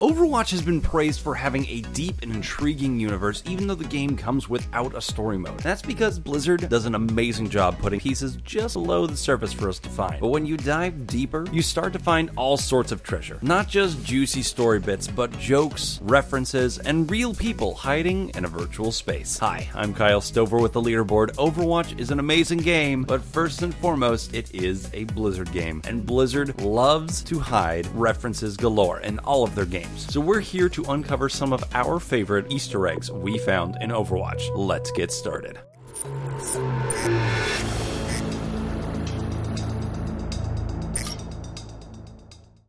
Overwatch has been praised for having a deep and intriguing universe, even though the game comes without a story mode. That's because Blizzard does an amazing job putting pieces just below the surface for us to find. But when you dive deeper, you start to find all sorts of treasure. Not just juicy story bits, but jokes, references, and real people hiding in a virtual space. Hi, I'm Kyle Stover with the Leaderboard. Overwatch is an amazing game, but first and foremost, it is a Blizzard game. And Blizzard loves to hide references galore in all of their games. So we're here to uncover some of our favorite Easter eggs we found in Overwatch. Let's get started.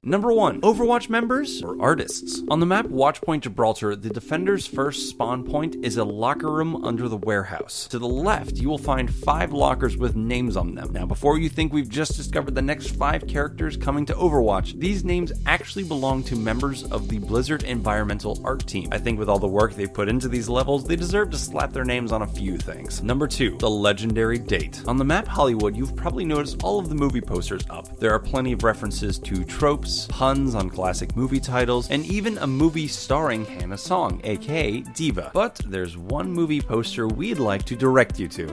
Number 1. Overwatch members or artists. On the map Watchpoint Gibraltar, the defender's first spawn point is a locker room under the warehouse. To the left, you will find 5 lockers with names on them. Now, before you think we've just discovered the next 5 characters coming to Overwatch, these names actually belong to members of the Blizzard Environmental Art Team. I think with all the work they've put into these levels, they deserve to slap their names on a few things. Number 2. The legendary date. On the map Hollywood, you've probably noticed all of the movie posters up. There are plenty of references to tropes, puns on classic movie titles, and even a movie starring Hannah Song, aka d.va. But there's one movie poster we'd like to direct you to.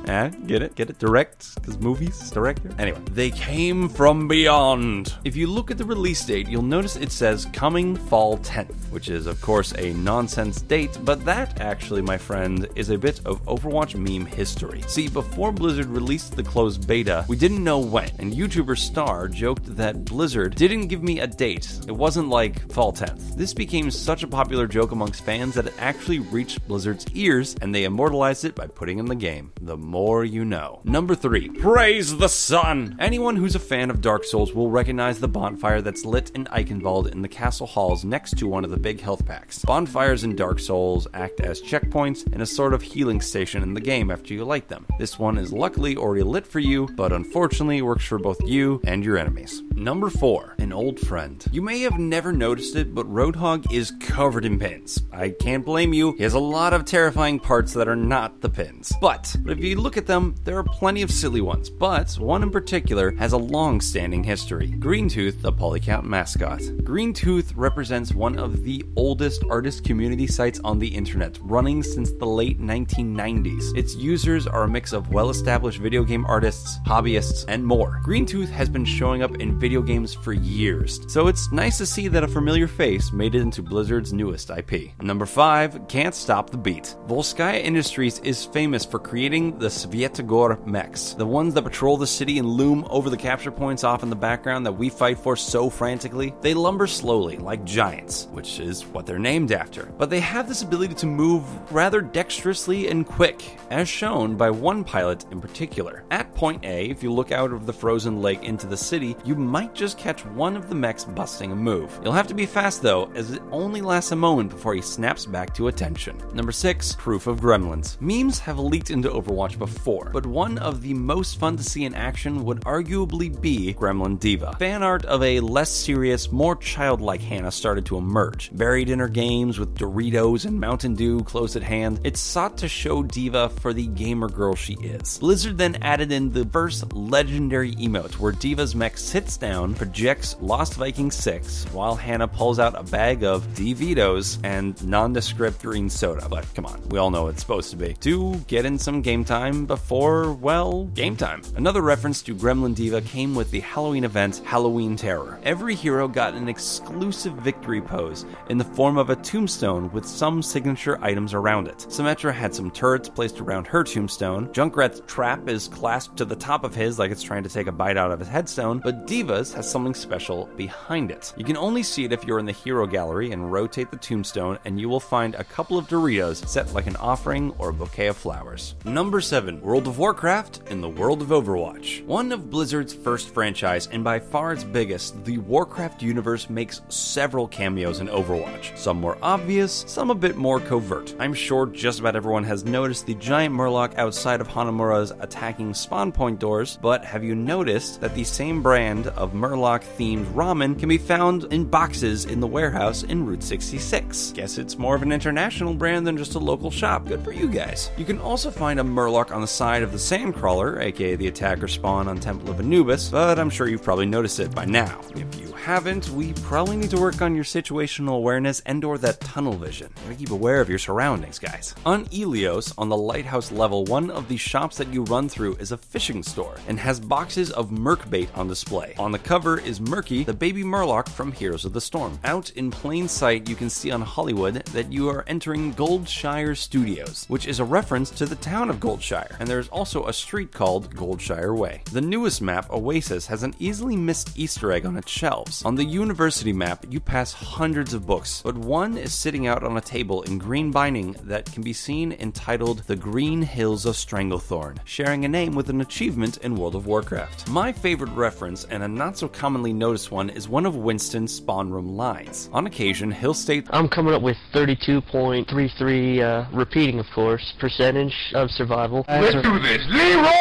Get it? Get it? Direct? Because movies? Director? Anyway, They Came From Beyond. If you look at the release date, you'll notice it says coming fall 10th, which is of course a nonsense date, but that actually, my friend, is a bit of Overwatch meme history. See, before Blizzard released the closed beta, we didn't know when, and YouTuber Star joked that Blizzard didn't give me a date. It wasn't like fall 10th. This became such a popular joke amongst fans that it actually reached Blizzard's ears, and they immortalized it by putting in the game. The more you know. Number 3. Praise the sun! Anyone who's a fan of Dark Souls will recognize the bonfire that's lit in Eichenwald in the castle halls next to one of the big health packs. Bonfires in Dark Souls act as checkpoints and a sort of healing station in the game after you light them. This one is luckily already lit for you, but unfortunately works for both you and your enemies. Number 4. An old friend. You may have never noticed it, but Roadhog is covered in pins. I can't blame you. He has a lot of terrifying parts that are not the pins. But if you look at them, there are plenty of silly ones, but one in particular has a long-standing history. Greentooth, the Polycount mascot. Greentooth represents one of the oldest artist community sites on the internet, running since the late 1990s. Its users are a mix of well-established video game artists, hobbyists, and more. Greentooth has been showing up in video games for years, so it's nice to see that a familiar face made it into Blizzard's newest IP. Number 5. Can't Stop the Beat. Volskaya Industries is famous for creating the Svyatogor mechs, the ones that patrol the city and loom over the capture points off in the background that we fight for so frantically. They lumber slowly, like giants, which is what they're named after. But they have this ability to move rather dexterously and quick, as shown by one pilot in particular. At point A, if you look out of the frozen lake into the city, you might just catch one of the mechs busting a move. You'll have to be fast though, as it only lasts a moment before he snaps back to attention. Number 6. Proof of Gremlins. Memes have leaked into Overwatch before, but one of the most fun to see in action would arguably be Gremlin d.va. Fan art of a less serious, more childlike Hannah started to emerge. Buried in her games with Doritos and Mountain Dew close at hand, it sought to show d.va for the gamer girl she is. Blizzard then added in the first legendary emote where d.va's mech sits down, projects Lost Vikings 6, while Hannah pulls out a bag of D-Vitos and nondescript green soda. But come on, we all know what it's supposed to be. To get in some game time before, well, game time. Another reference to Gremlin d.va came with the Halloween event Halloween Terror. Every hero got an exclusive victory pose in the form of a tombstone with some signature items around it. Symmetra had some turrets placed around her tombstone. Junkrat's trap is clasped to the top of his like it's trying to take a bite out of his headstone, but d.va's has something special behind it. You can only see it if you're in the hero gallery and rotate the tombstone, and you will find a couple of Doritos set like an offering or a bouquet of flowers. Number 7. World of Warcraft in the world of Overwatch. One of Blizzard's first franchise, and by far its biggest, the Warcraft universe makes several cameos in Overwatch. Some more obvious, some a bit more covert. I'm sure just about everyone has noticed the giant Murloc outside of Hanamura's attacking spawn point doors, but have you noticed that the same brand of Murloc-themed ramen can be found in boxes in the warehouse in Route 66? Guess it's more of an international brand than just a local shop. Good for you guys. You can also find a Murloc on the side of the Sandcrawler, aka the attacker spawn on Temple of Anubis, but I'm sure you've probably noticed it by now. If you haven't, we probably need to work on your situational awareness and or that tunnel vision. You gotta keep aware of your surroundings, guys. On Ilios, on the lighthouse level, one of the shops that you run through is a fishing store and has boxes of merc bait on display. On the cover is Murky, the baby murloc from Heroes of the Storm. Out in plain sight, you can see on Hollywood that you are entering Goldshire Studios, which is a reference to the town of Goldshire, and there's also a street called Goldshire Way. The newest map, Oasis, has an easily missed Easter egg on its shelves. On the university map, you pass hundreds of books, but one is sitting out on a table in green binding that can be seen entitled The Green Hills of Stranglethorn, sharing a name with an achievement in World of Warcraft. My favorite reference, and a not so commonly noticed one, is one of Winston's spawn room lines. On occasion, he'll state, I'm coming up with 32.33, repeating of course, percentage of survival. Let's do this. Leroy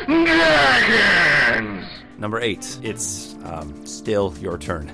Dragons! Number 8, it's still your turn.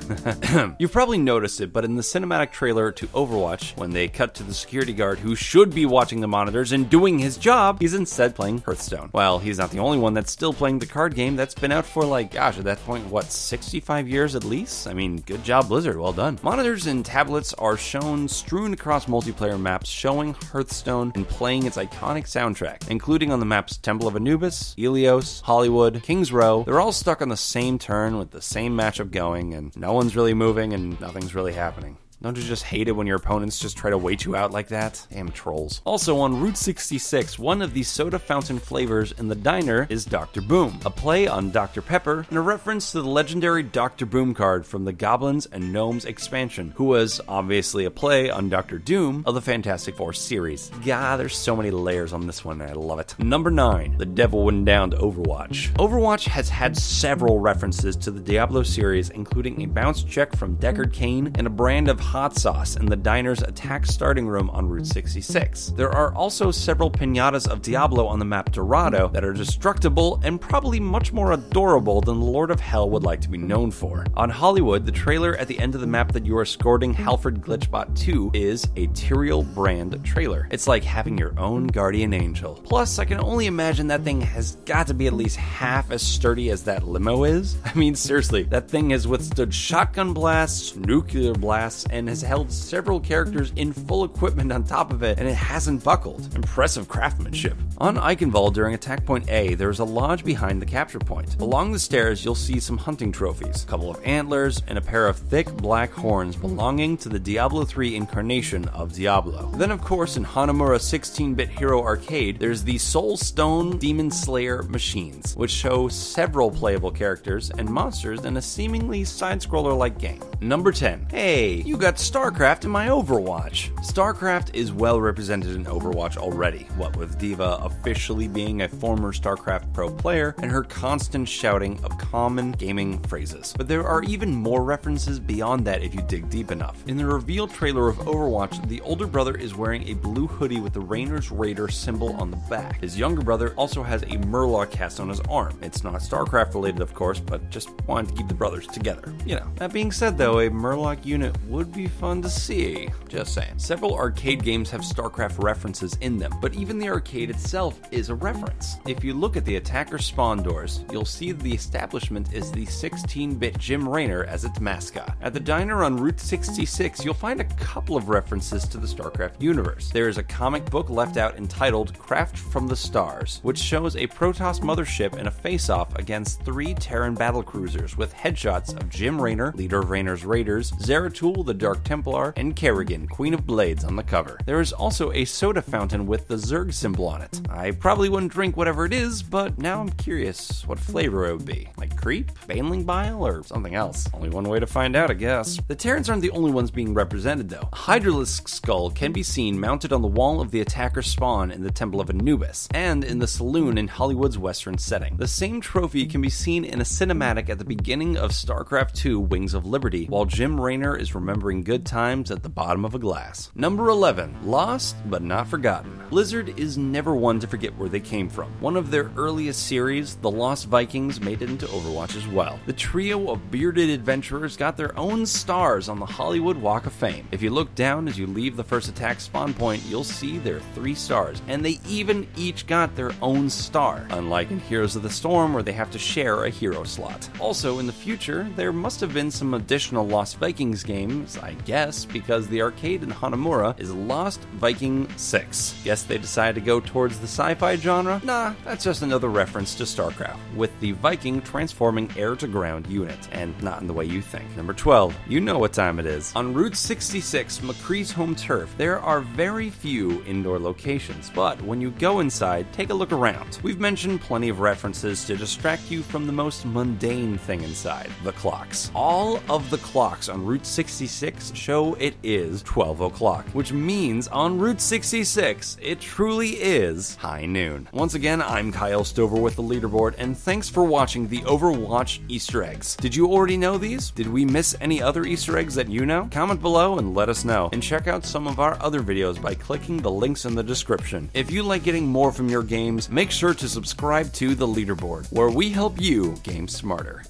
You've probably noticed it, but in the cinematic trailer to Overwatch, when they cut to the security guard who should be watching the monitors and doing his job, he's instead playing Hearthstone. Well, he's not the only one that's still playing the card game that's been out for at that point, 65 years at least? I mean, good job, Blizzard, well done. Monitors and tablets are shown strewn across multiplayer maps showing Hearthstone and playing its iconic soundtrack, including on the maps Temple of Anubis, Ilios, Hollywood, King's Row. They're all stuck on the same turn with the same matchup going, and no one's really moving and nothing's really happening. Don't you just hate it when your opponents just try to wait you out like that? Damn trolls. Also on Route 66, one of the soda fountain flavors in the diner is Dr. Boom, a play on Dr. Pepper and a reference to the legendary Dr. Boom card from the Goblins and Gnomes expansion, who was obviously a play on Dr. Doom of the Fantastic Four series. God, there's so many layers on this one, I love it. Number 9, the devil went down to Overwatch. Overwatch has had several references to the Diablo series, including a bounce check from Deckard Cain and a brand of hot sauce in the diner's attack starting room on Route 66. There are also several piñatas of Diablo on the map Dorado that are destructible and probably much more adorable than the Lord of Hell would like to be known for. On Hollywood, the trailer at the end of the map that you are escorting Halford Glitchbot to is a Tyrael brand trailer. It's like having your own guardian angel. Plus, I can only imagine that thing has got to be at least half as sturdy as that limo is. I mean, seriously, that thing has withstood shotgun blasts, nuclear blasts, and has held several characters in full equipment on top of it, and it hasn't buckled. Impressive craftsmanship. On Eichenwald during Attack Point A, there's a lodge behind the capture point. Along the stairs, you'll see some hunting trophies, a couple of antlers, and a pair of thick black horns belonging to the Diablo 3 incarnation of Diablo. Then, of course, in Hanamura 16-bit Hero Arcade, there's the Soul Stone Demon Slayer machines, which show several playable characters and monsters in a seemingly side-scroller-like game. Number 10. Hey, you got Starcraft in my Overwatch. Starcraft is well represented in Overwatch already, what with d.va officially being a former Starcraft pro player and her constant shouting of common gaming phrases. But there are even more references beyond that if you dig deep enough. In the reveal trailer of Overwatch, the older brother is wearing a blue hoodie with the Rainer's Raider symbol on the back. His younger brother also has a Murloc cast on his arm. It's not Starcraft related, of course, but just wanted to keep the brothers together. You know. That being said though, a Murloc unit would be fun to see. Just saying. Several arcade games have StarCraft references in them, but even the arcade itself is a reference. If you look at the attacker spawn doors, you'll see the establishment is the 16-bit Jim Raynor as its mascot. At the diner on Route 66, you'll find a couple of references to the StarCraft universe. There is a comic book left out entitled Craft from the Stars, which shows a Protoss mothership in a face-off against 3 Terran battlecruisers with headshots of Jim Raynor, leader of Raynor's Raiders, Zeratul, the Dark Templar, and Kerrigan, Queen of Blades, on the cover. There is also a soda fountain with the Zerg symbol on it. I probably wouldn't drink whatever it is, but now I'm curious what flavor it would be. Like creep, baneling bile, or something else? Only one way to find out, I guess. The Terrans aren't the only ones being represented though. A Hydralisk skull can be seen mounted on the wall of the attacker spawn in the Temple of Anubis, and in the saloon in Hollywood's western setting. The same trophy can be seen in a cinematic at the beginning of StarCraft II Wings of Liberty, while Jim Raynor is remembering having good times at the bottom of a glass. Number 11. Lost but not forgotten. Blizzard is never one to forget where they came from. One of their earliest series, the Lost Vikings, made it into Overwatch as well. The trio of bearded adventurers got their own stars on the Hollywood Walk of Fame. If you look down as you leave the first attack spawn point, you'll see their 3 stars, and they even each got their own star, unlike in Heroes of the Storm where they have to share a hero slot. Also, in the future, there must have been some additional Lost Vikings games, I guess, because the arcade in Hanamura is Lost Viking 6. Guess they decided to go towards the sci-fi genre? Nah, that's just another reference to Starcraft, with the Viking transforming air-to-ground unit, and not in the way you think. Number 12. You know what time it is. On Route 66, McCree's home turf, there are very few indoor locations, but when you go inside, take a look around. We've mentioned plenty of references to distract you from the most mundane thing inside, the clocks. All of the clocks on Route 66 show it is 12 o'clock, which means on Route 66, it truly is high noon. Once again, I'm Kyle Stover with the Leaderboard, and thanks for watching the Overwatch Easter Eggs. Did you already know these? Did we miss any other Easter eggs that you know? Comment below and let us know. And check out some of our other videos by clicking the links in the description. If you like getting more from your games, make sure to subscribe to the Leaderboard, where we help you game smarter.